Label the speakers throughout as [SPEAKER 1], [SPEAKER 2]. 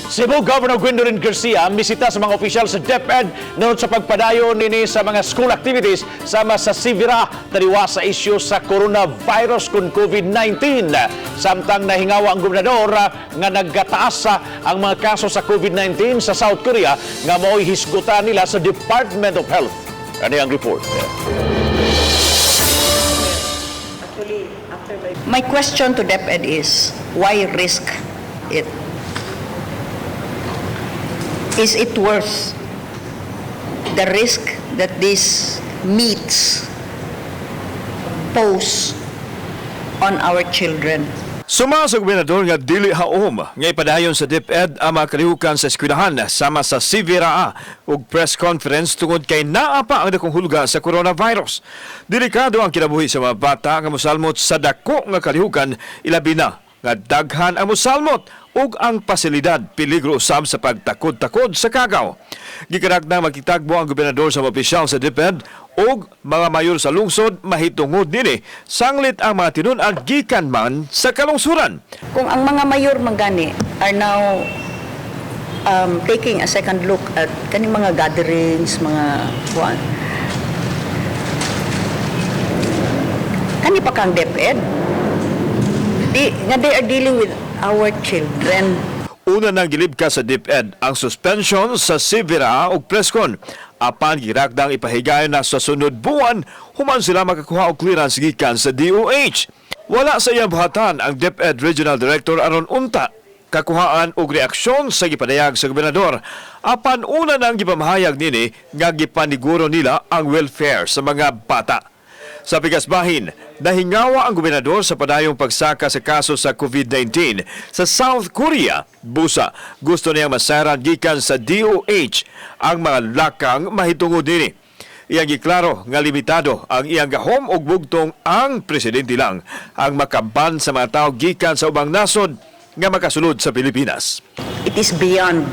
[SPEAKER 1] Cebu Governor Gwendolyn Garcia misita sa mga opisyal sa DepEd nunod sa pagpadayon nini sa mga school activities sama sa Sivira taliwas sa isyu sa coronavirus kun COVID-19. Samtang nahingawa ang gobernador nga nagkataas ang mga kaso sa COVID-19 sa South Korea nga mao'y hisgutan nila sa Department of Health. Ano ang report?
[SPEAKER 2] My question to DepEd is, why risk it? Is it worth the risk that these meats pose on our children?
[SPEAKER 3] Suma sa gobernador nga dili haom nga ipadayon sa DepEd ang mga kalihukan sa eskwelahan sama sa Sivira ug press conference tungod kay naa pa ang dakong hulga sa coronavirus. Delikado ang kinabuhi sa mga bata nga mosalmot sa dako nga kalihukan, ilabi na nga daghan ang mosalmot ug ang pasilidad peligro usab sa pagtakod-takod sa kagaw. Gikaragdang magkitagbo ang gobernador sa mga opisyal sa DepEd ug mga mayor sa lungsod mahitungod nini sanglit ang mga tinun-ag gikan man sa kalungsuran.
[SPEAKER 2] Kung ang mga mayor mangani are now taking a second look at kaning mga gatherings, mga buwan, kani pa kang DepEd, they are dealing with our children.
[SPEAKER 3] Una nang gilibka sa DepEd ang suspension sa Sivira ug Prescon. Apan girakdang ipahigayon na sa sunod buwan, human sila makakuha og clearance gikan sa DOH. Wala sa iyang buhatan ang DepEd Regional Director aron unta kakuhaan og reaksyon sa gipadayag sa gobernador. Apan una nang gipamahayag nini nga gipaniguro nila ang welfare sa mga bata. Sa Pigasbahin, nahingawa ang gobernador sa padayong pagsaka sa kaso sa COVID-19 sa South Korea. Busa, gusto niyang masaran gikan sa DOH ang mga lakang mahitungod nini. Iyang giklaro nga limitado ang iyang gahom og bugtong ang presidente lang ang makaban sa mga tao gikan sa ubang nasod nga makasulod sa Pilipinas.
[SPEAKER 2] It is beyond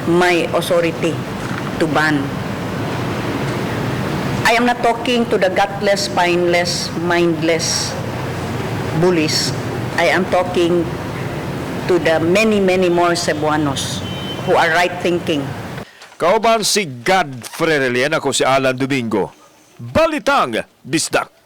[SPEAKER 2] my authority to ban. I am not talking to the gutless, spineless, mindless bullies. I am talking to the many, many more Cebuanos who are right-thinking.
[SPEAKER 3] Kauban si Godfrey Relian, ako si Alan Domingo. Balitang Bisdak.